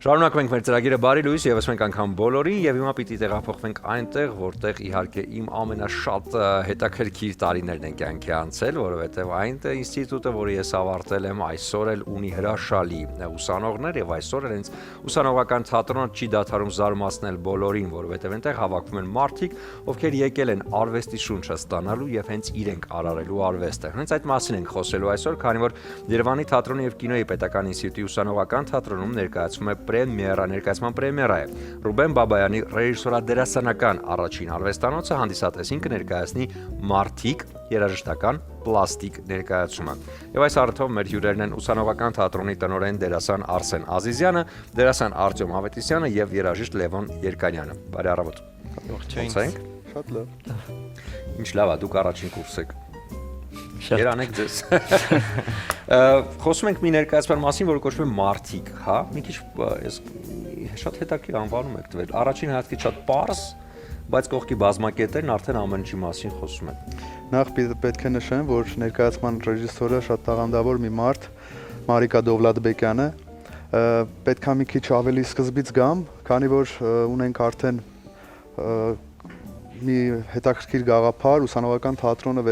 Շարունակում ենք մեր ծրագիրը բարի լույս եւս մենք անգամ բոլորին եւ հիմա պիտի տեղափոխվենք այնտեղ, որտեղ իհարկե իմ ամենաշատ հետաքրքիր տարիներն են կյանքի անցել, որովհետեւ այն ինստիտուտը, որը ես ավարտել եմ, այսօր էլ ունի հրաշալի ուսանողներ եւ այսօր էլ հենց ուսանողական թատրոնը չի դադարում զարմացնել բոլորին, որովհետեւ այնտեղ հավաքվում են մարդիկ, ովքեր եկել են արվեստի շունչը ստանալու եւ հենց իրենք արարելու արվեստը։ Հենց այդ մասին ենք խոսելու այսօր, քանի որ Երևանի թատրոնի եւ կինոյի պետական ինստիտուտի ուսանողական թատրոնում ներկայացվում է ներկայացման պրեմիերա է։ Ռուբեն Բաբայանի ռեժիսորադերասանական առաջին արվեստանոցը հանդիսատեսին կներկայացնի «Մարդիկ» երաժշտական պլաստիկ ներկայացումը։ Եվ այս առիթով մեր հյուրերն են ուսանողական թատրոնի տնօրեն դերասան Արսեն Ազիզյանը, դերասան Արտյոմ Ավետիսյանը եւ երաժիշտ Լևոն Երկանյանը։ Բարի առավոտ։ Ողջույն։ Շատ լավ։ Ինչ լավ է, դուք առաջին կուրս եք։ Երանեք ձեզ։ Խոսում ենք մի ներկայացման մասին, որը կոչվում է «Մարդիկ», հա։ Մի քիչ շատ հետաքրքիր անվանում եք տվել։ Առաջին հայացքից շատ պարզ, բայց կողքի բազմակետերն արդեն ամեն ինչի մասին խոսում են։ Նախ պետք է նշեմ, որ ներկայացման ռեժիսորը շատ տաղանդավոր մի մարդ, Մարիկա Դովլատբեկյանը, պետք է մի քիչ ավելի սկզբից գամ, քանի որ ունենք արդեն մի հետաքրքիր գաղափար, ուսանողական թատրոնը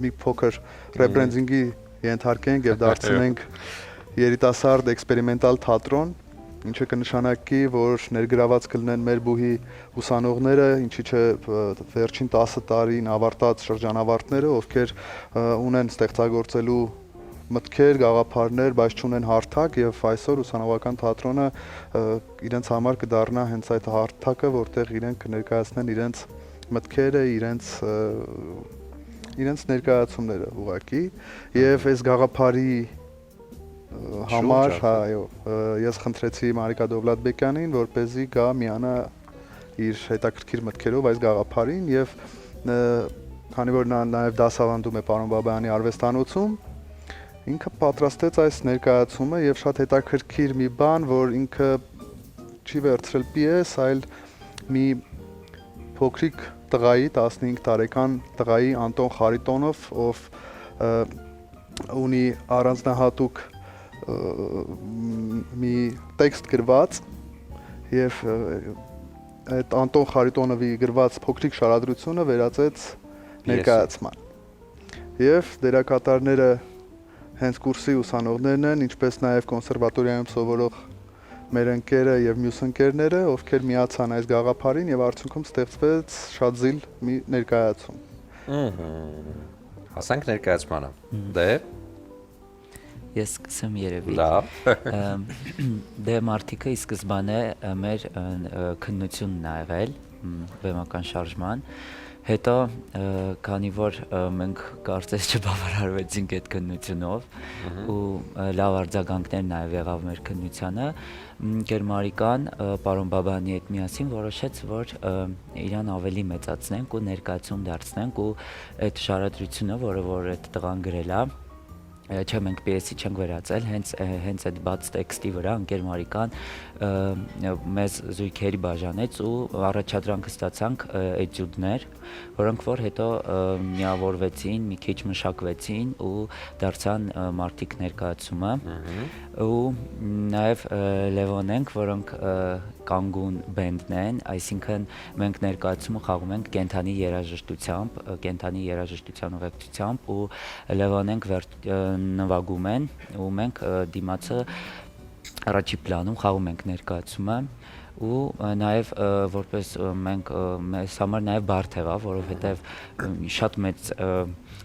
մի փոքր ռեբրենդինգի ենթարկենք եւ դարձնենք երիտասարդ էքսպերիմենտալ թատրոն, ինչը կնշանակի, որ ներգրաված կլինեն մեր բուհի ուսանողները, ինչի՞ չէ վերջին 10 տարին ավարտած շրջանավարտները, ովքեր ունեն ստեղծագործելու մտքեր, գաղափարներ, բայց չունեն հարթակ եւ այսօր ուսանողական թատրոնը իրենց համար կդառնա հենց այդ հարթակը, որտեղ իրենք կներկայացնեն իրենց մտքերը, իրենց ներկայացումները ուղղակի եւ այս գաղափարի համար, այո, ես խնդրեցի Մարիկա Դովլատբեկյանին, որպեսզի գա միանա իր հետաքրքիր մտքերով այս գաղափարին եւ քանի որ նա նաեւ դասավանդում է պարոն Բաբայանի արվեստանոցում, ինքը պատրաստեց այս ներկայացումը եւ շատ հետաքրքիր մի բան, որ ինքը չի վերցրել պիես, այլ մի փոքրիկ տղայի, 15 տարեկան տղայի Անտոն Խարիտոնով, ով ունի առանձնահատուկ մի տեքստ գրված եւ այդ Անտոն Խարիտոնովի գրված փոքրիկ շարադրությունը վերածեց ներկայացման։ Եվ դերակատարները հենց կուրսի ուսանողներն են, ինչպես նաև կոնսերվատորիայում սովորող մեր ընկերը եւ մյուս ընկերները, ովքեր միացան այս գաղափարին եւ արդյունքում ստեղծվեց շատ զիլ մի ներկայացում։ Հասանք ներկայացմանը։ Դե Ես սկսեմ երևի։ Լավ։ Դե մարդիկը ի սկզբանե մեր քննությունն ա եղել, բեմական շարժման, հետո քանի որ մենք կարծես չբավարարվեցինք այդ քննությունով ու լավ արձագանքներ նաև եղավ մեր քննությանը, Գերմարիկան պարոն Բաբայանի հետ միասին որոշեց, որ իրան ավելի մեծացնենք ու ներկայացում դարձնենք ու այդ շարադրությունը, որ այդ տղան գրել է, չէ մենք պիեսի չենք վերածել, հենց այդ բաց տեքստի վրա ընկեր Մարիկան մեզ զույգերի բաժանեց ու առաջադրանք ստացանք էտյուդներ, որոնք որ հետո միավորվեցին, մի քիչ մշակվեցին ու դարձան մարդիկ ներկայացումը ու նաև Լևոնենք, որոնք կանգուն բենդն են, այսինքն մենք ներկայացումը խաղում ենք կենթանի երաժշտությամբ, կենթանի երաժշտության ուղեկցությամբ ու Լևոնենք նվագում են ու մենք դիմացը առաջի պլանում խաղում ենք ներկայացումը ու նաև որպես մենք մեզ համար նաև բարդ եղավ, որովհետև շատ մեծ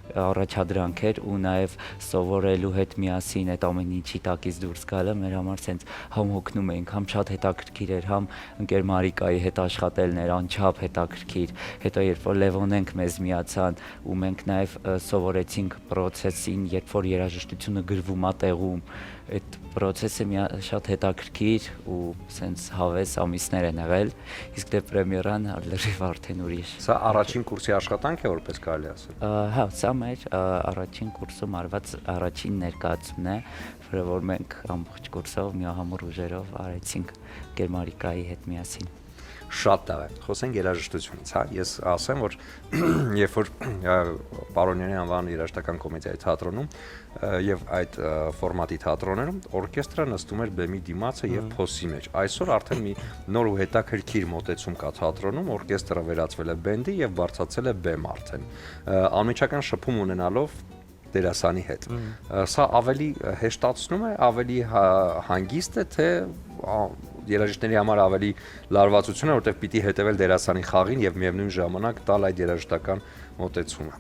առաջադրանք էր ու նաև սովորելու հետ միասին այդ ամեն ինչի տակից դուրս գալը մեր համար սենց համ հոգնում էինք, համ շատ հետաքրքիր էր, համ ընկեր Մարիկայի հետ աշխատելն էր անչափ հետաքրքիր, հետո երբ որ Լևոնենք մեզ միացան ու մենք նաև սովորեցինք պրոցեսին, երբ որ երաժշտությունը գրվում է տեղում, այդ պրոցեսը շատ հետաքրքիր ու սենց հավես ամիսներ են եղել, իսկ դե պրեմիերան լրիվ արդեն ուրիշ։ Սա առաջին կուրսի աշխատանք է, որպես կարելի ասել։ Հա, սա մեր առաջին կուրսում արված առաջին ներկայացումն է, որ մենք ամբողջ կուրսով միահամուռ ուժերով արեցինք Գերմարիկայի հետ միասին։ շատ լավ է։ Խոսենք երաժշտությունից, հա։ Ես ասեմ, որ երբ որ Պարոնյանի անվան երաժշտական կոմեդիայի թատրոնում եւ այդ ֆորմատի թատրոններում օրկեստրը նստում էր բեմի դիմացը եւ փոսի մեջ։ Այսօր արդեն մի նոր ու հետաքրքիր մոտեցում կա թատրոնում, օրկեստրը վերածվել է բենդի եւ բարձրացել է բեմ արդեն։ Անմիջական շփում ունենալով դերասանի հետ։ Սա ավելի հեշտացնում է, ավելի հանգիստ է, թե երաժիշտների համար ավելի լարվածություն է, որտեղ պիտի հետևել դերասանի խաղին եւ միևնույն ժամանակ տալ այդ երաժշտական մոտեցումը։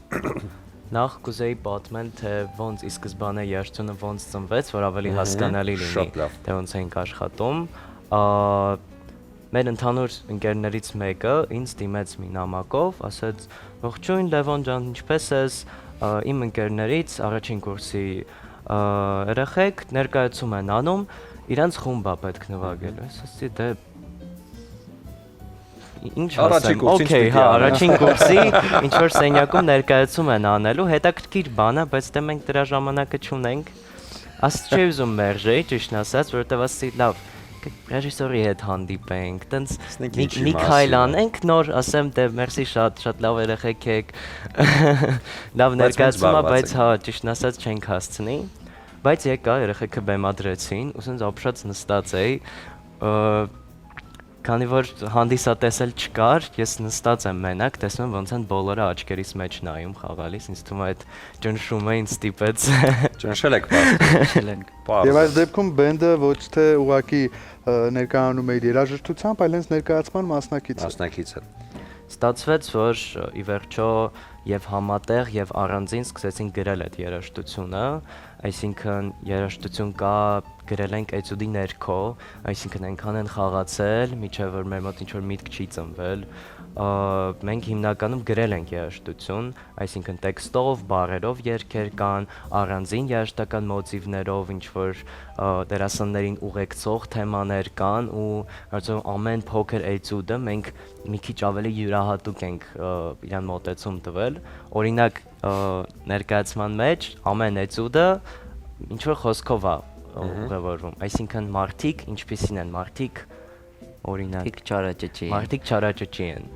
Նախ կուզեի պատմել, թե ոնց ի սկզբանե երաժշտությունը ոնց ծնվեց, որ ավելի հասկանալի լինի, թե ոնց ենք աշխատում։ Մեր ընդհանուր ընկերներից մեկը ինձ դիմեց մի նամակով, ասաց. «Ողջույն Լևոն ջան, ինչպե՞ս ես, իմ ընկերներից առաջին կուրսի երեխեք ներկայացում են անում, իրենց խումբ է պետք նվագելու»։ Ես ասացի, դե ինչ ասեմ, օքեյ, հա, առաջին կուրսի ինչ որ սենյակում ներկայացում են անելու, հետաքրքիր բան է, բայց դե մենք դրա ժամանակը չունենք։ Ասած չի ուզում մերժեի, ճիշտն ասած, որովհետև ասացի, լավ, ռեժիսորի հետ հանդիպենք, տենց մի քայլ անենք, նոր ասեմ, դե մերսի շատ լավ երեխեք եք, լավ ներկայացում է, բայց հա, ճիշտն ասած չենք հասցնի, բայց եկա, երեխեքը բեմադրեցին, ու սենց ապշած նստած էի, քանի որ հանդիսատեսել չկար, ես նստած եմ մենակ, տեսնում եմ ոնց են բոլորը աչքերիս մեջ նայում խաղալիս, ինձ թվում է այդ ճնշումը ինձ ստիպեց։ Ճնշել եք պարզ։ Եվ այս դեպքում բենդը ոչ թե ուղղակի ներկայանում էր երաժշտությամբ, այլ հենց ներկայացման մասնակից է։ Ստացվեց, որ ի վերջո եւ համատեղ եւ առանձին սկսեցինք գրել այդ երաժշտությունը, այսինքն երաժշտություն կա գրել ենք էտյուդի ներքո, այսինքն այնքան են խաղացել, միջև որ մեր մոտ ինչ-որ միտք չի ծնվել, մենք հիմնականում գրել ենք երաժշտություն, այսինքն տեքստով, բառերով երգեր կան, առանձին երաժշտական մոտիվներով, ինչ-որ դերասաններին ուղեկցող թեմաներ կան ու կարծում ամեն փոքր էտյուդը մենք մի քիչ ավելի յուրահատուկ ենք իրան մոտեցում տվել, օրինակ ներկայացման մեջ ամեն էտյուդը ինչ-որ խոսքով է ուղևորվում, այսինքն մարդիկ, ինչպիսին են մարդիկ, օրինակ մարդիկ չարաճճի են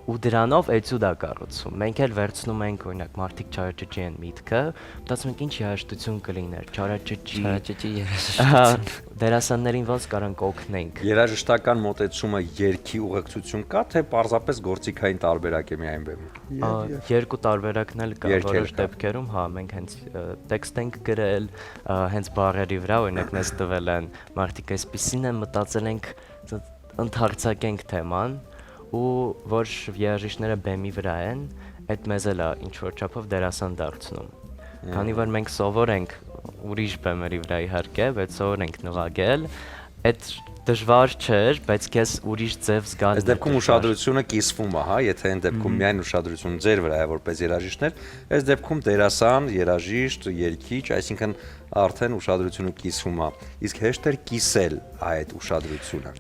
ու դրանով էտյուդ է կառուցվում, մենք էլ վերցնում ենք օրինակ մարդիկ չարաճճի են միտքը, մտածում ենք ինչ երաժշտություն կլիներ, չարաճճի երաժշտություն, դերասաններին ոնց կարանք օգնենք։ Երաժշտական մոտեցումը երգի ուղեկցություն կա, թե պարզապես գործիքային տարբերակ է միայն բեմում։ Երկու տարբերակն էլ կա, որոշ դեպքերում, հա, մենք հենց տեքստ ենք գրել, հենց բառերի վրա, օրինակ մեզ տվել են, մարդիկ այսպիսին են, մտածել ենք ընդհարցակենք թեման ու որ երաժիշտները բեմի վրա են, այդ մեզ էլ է ինչ-որ չափով դերասան դարձնում։ Քանի որ մենք սովոր ենք ուրիշ բեմերի վրա իհարկե, բայց սովոր ենք նվագել, այդ դժվար չէր, բայց քեզ ուրիշ ձև զգալն է։ Այս դեպքում ուշադրությունը կիսվում է, հա, եթե այն դեպքում միայն ուշադրությունը ձեր վրա է որպես երաժիշտներ, այս դեպքում դերասան, երաժիշտ, երգիչ, այսինքն արդեն ուշադրությունը կիսվում է։ Իսկ հեշտ էր կիսել այդ ուշադրությունը։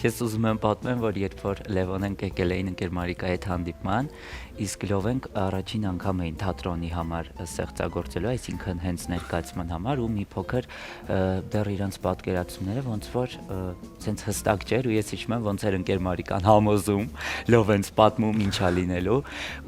Ես ուզում եմ պատմեմ, որ երբ որ Լևոնեն եկել էին ընկեր Մարիկայի հետ հանդիպման, իսկ Լովենք առաջին անգամ էին թատրոնի համար ստեղծագործելու, այսինքն հենց ներկայացման համար ու մի փոքր դեռ իրանց պատկերացումները ոնց որ ցենց հստակ չէր ու ես հիշում եմ ոնց էր ընկեր Մարիկան համոզում, Լովենց պատմում ինչա լինելու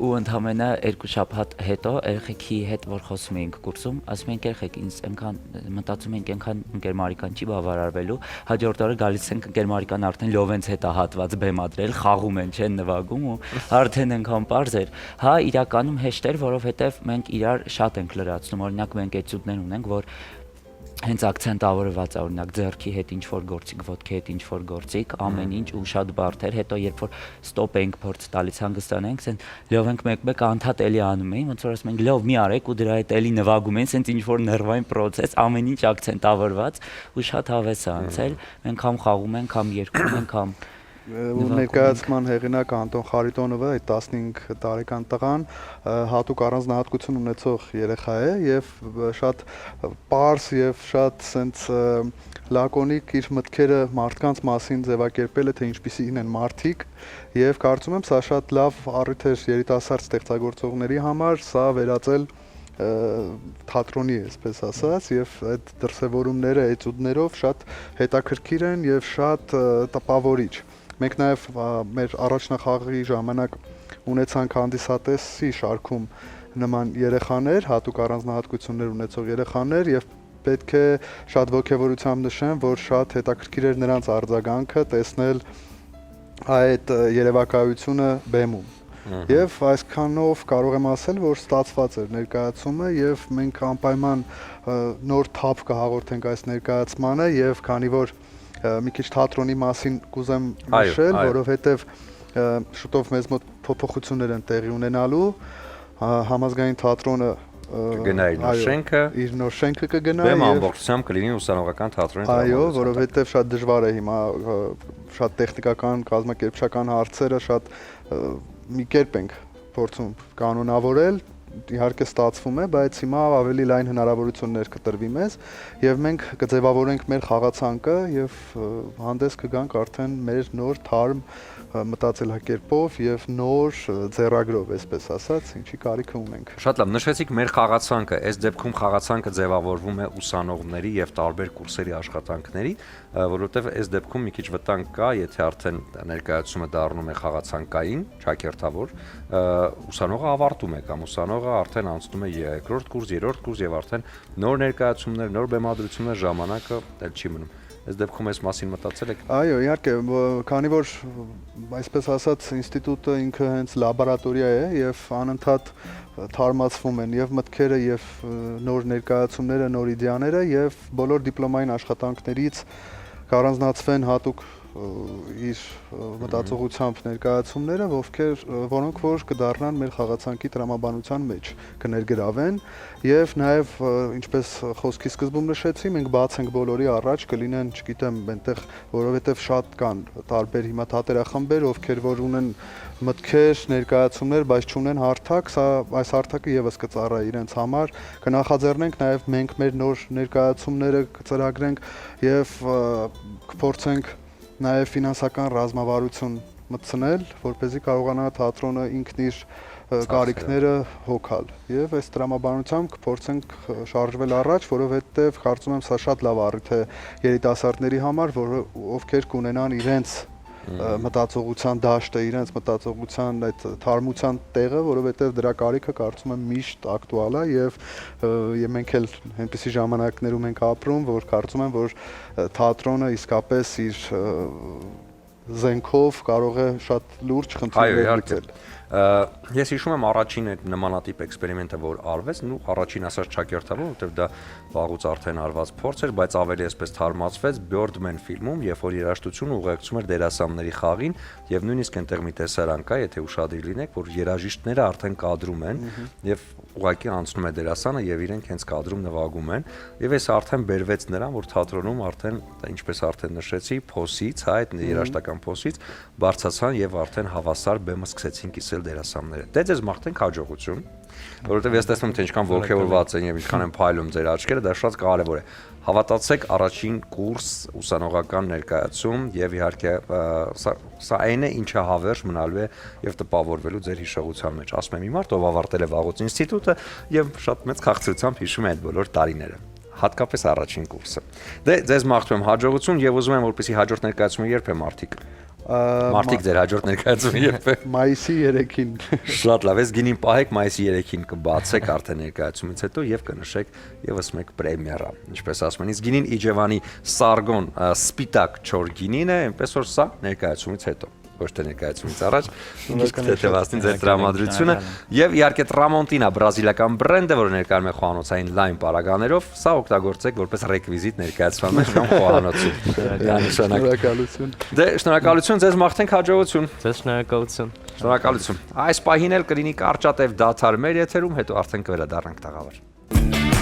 ու ընդամենը 2 շաբաթ հետո երեխեքի հետ որ խոսում էինք կուրսում, ասում ենք երեխեք ինձ այնքան մտածում ենք այնքան ընկեր Մարիկան չի բավարարվելու, հաջորդ օրը գալիս ենք ընկեր Մարիկան արդեն Լովենց հետ է հատված բեմադրել, խաղում են, չեն նվագում ու արդեն այնքան པարզ էր։ Հա, իրականում հեշտ էր, որովհետև մենք իրար շատ ենք լրացնում, օրինակ մենք էտյուդներ ունենք, որ հենց ակցենտավորված է, օրինակ ձեռքի հետ ինչ-որ գործիք, ոտքի հետ ինչ-որ գործիք, ամեն ինչ ու շատ բարդ էր, հետո երբ որ ստոպ էինք փորձ տալիս հանգստանանք, ասեն լավ ենք մեկ-մեկ անդադ էլի անում էին, ոնց որ ասում ենք լավ մի արեք ու դրա հետ էլի նվագում են, ասենց ինչ-որ ներվային process, ամեն ինչ ակցենտավորված ու շատ հավես է անցել, մենք համ խաղում ենք, համ երգում ենք, համ ու ներկայացման հեղինակ Անտոն Խարիտոնովը այդ 15 տարեկան տղան հատուկ առանձնահատկություն ունեցող երեխա է եւ շատ պարզ եւ շատ սենց լակոնիկ իր մտքերը մարդկանց մասին ձևակերպել է թե ինչպիսին են մարդիկ եւ կարծում եմ սա շատ լավ առիթ է երիտասարդ ստեղծագործողների համար սա վերածել թատրոնի, այսպես ասած, եւ այդ դրսևորումները էտյուդներով շատ հետաքրքիր են եւ շատ տպավորիչ։ Մենք նաև մեր առաջնախաղի ժամանակ ունեցանք հանդիսատեսի շարքում նման երեխաներ, հատուկ առանձնահատկություններ ունեցող երեխաներ եւ պետք է շատ ողջավորությամբ նշեմ, որ շատ հետաքրքիր էր նրանց արձագանքը տեսնել այդ երևակայությունը բեմում։ Եվ այսքանով կարող եմ ասել, որ ստացված էր ներկայացումը եւ մենք անպայման նոր թափ կհաղորդենք այս ներկայացմանը եւ քանի որ մի քիչ թատրոնի մասին կուզեմ նշել, որովհետեւ շուտով մեզ մոտ փոփոխություններ են տեղի ունենալու, համազգային թատրոնը կգնա իր նոր շենքը կգնա եւ ամբողջությամբ կլինի ուսանողական թատրոնի այո, որովհետեւ շատ դժվար է հիմա շատ տեխնիկական, կազմակերպչական հարցերը շատ մի կերպ ենք փորձում կանոնավորել, իհարկե ստացվում է, բայց հիմա ավելի լայն հնարավորություններ կտրվի մեզ եւ մենք կձևավորենք մեր խաղացանկը եւ հանդես կգանք արդեն մեր նոր թարմ մտածելակերպով եւ նոր ձեռագրով, այսպես ասած, ինչի կարիքը ունենք։ Շատ լավ, նշեցիք մեր խաղացանկը, այս դեպքում խաղացանկը ձևավորվում է ուսանողների եւ տարբեր կուրսերի աշխատանքների, որովհետեւ այս դեպքում մի քիչ վտանգ կա, եթե արդեն ներկայացումը դառնում է խաղացանկային, ճակերտավոր, ուսանողը ավարտում է կամ ուսանողը արդեն անցնում է երկրորդ կուրս, երրորդ կուրս եւ արդեն նոր ներկայացումներ, նոր բեմադրություններ ժամանակը դեռ չի մնում։ Այս դեպքում այս մասին մտածել եք։ Այո, իհարկե, քանի որ այսպես ասած ինստիտուտը ինքը հենց լաբորատորիա է եւ անընդհատ թարմացվում են եւ մտքերը եւ նոր ներկայացումները, նոր իդեաները եւ բոլոր դիպլոմային աշխատանքներից կառանձնացվեն հատուկ իր մտածողությամբ ներկայացումները, որոնք որ կդառնան մեր խաղացանկի տրամաբանության մեջ, կներգրավեն եւ նաեւ ինչպես խոսքի սկզբում նշեցի, մենք բաց ենք բոլորի առաջ, կլինեն, չգիտեմ, այնտեղ, որովհետեւ շատ կան տարբեր հիմա թատերախմբեր, ովքեր որ ունեն մտքեր, ներկայացումներ, բայց չունեն հարթակ, սա այս հարթակը եւս կծառայի իրենց համար, կնախաձեռնենք նաեւ մենք մեր նոր ներկայացումները կծրագրենք եւ կփորձենք նաև ֆինանսական ռազմավարություն մտցնել, որպեսզի կարողանա թատրոնը ինքն իր կարիքները հոգալ։ Եվ այս տրամաբանությամբ կփորձենք շարժվել առաջ, որովհետև կարծում եմ սա շատ լավ առիթ է երիտասարդների համար, ովքեր կունենան իրենց մտածողության դաշտը, իրենց մտածողության այդ թարմության տեղը, որովհետև դրա կարիքը կարծում եմ միշտ ակտուալ է եւ մենք էլ այնպիսի ժամանակներում ենք ապրում, որ կարծում եմ, որ թատրոնը իսկապես իր զենքով կարող է շատ լուրջ խնդիրներ լուծել։ Ես հիշում եմ առաջին այդ նմանատիպ էքսպերիմենտը, որ արվեց, առաջին ասած ճակերտավոր, որովհետև դա վաղուց արդեն արված փորձ էր, բայց ավելի այսպես թարմացվեց Birdman ֆիլմում, երբ որ երաժշտությունը ուղեկցում էր դերասանների խաղին, եւ նույնիսկ այնտեղ մի տեսարան կա, եթե ուշադիր լինեք, որ երաժիշտները արդեն կադրում են եւ ուղղակի անցնում է դերասանը եւ իրենք հենց կադրում նվագում են, եւ այս արդեն բերվեց նրան, որ թատրոնում արդեն, ինչպես արդեն նշեցի, փոսից, այդ երաժշտական փոսից բարձացան եւ արդեն հավասար բեմը սկսեցին կիսել դերասանները։ Դե ձեզ մաղթենք հաջողություն, որովհետև ես տեսնում թե ինչքան ողջավորված են եւ ինչքան են փայլում ձեր աչքերը, դա շատ կարեւոր է։ Հավատացեք առաջին կուրս ուսանողական ներկայացում եւ իհարկե սա այն է, ինչը հավերժ մնալու է եւ տպավորվելու ձեր հիշողության մեջ։ Ասում եմ իմ ով ավարտել է վաղուց ինստիտուտը եւ շատ մեծ քաղցրությամբ հիշում է այդ բոլոր տարիները, հատկապես առաջին կուրսը։ Դե ձեզ մաղթում եմ հաջողություն եւ ուզում եմ որպեսզի հաջորդ ներկայացումը երբ է Մարդիկ ձեր հաջորդ ներկայացումը երբ է։ Մայիսի 3-ին։ Շատ լավ, ես գինին պահեք մայիսի 3-ին կբացեք արդեն ներկայացումից հետո եւ կնշեք եւս մեկ պրեմիերա։ Ինչպես ասում են, իսկ գինին Իջևանի Սարգոն սպիտակ չոր գինին է, այնպես որ սա ներկայացումից հետո, ոչ թե ներկայացումից առաջ, իսկ թեթևացնի ձեր տրամադրությունը եւ իհարկե Տրամոնտինա բրազիլական բրենդը, որը ներկայանում է խոհանոցային լայն պարագաներով, սա օգտագործեք որպես ռեկվիզիտ ներկայացման մեջ կամ խոհանոցում։ Շնորհակալություն։ Դե շնորհակալություն, ձեզ մաղթենք հաջողություն։ Ձեզ շնորհակալություն։ Շնորհակալություն։ Այս պահին էլ կլինի կարճատև դադար մեր եթերում, հետո արդեն կվերադառնանք տաղավար։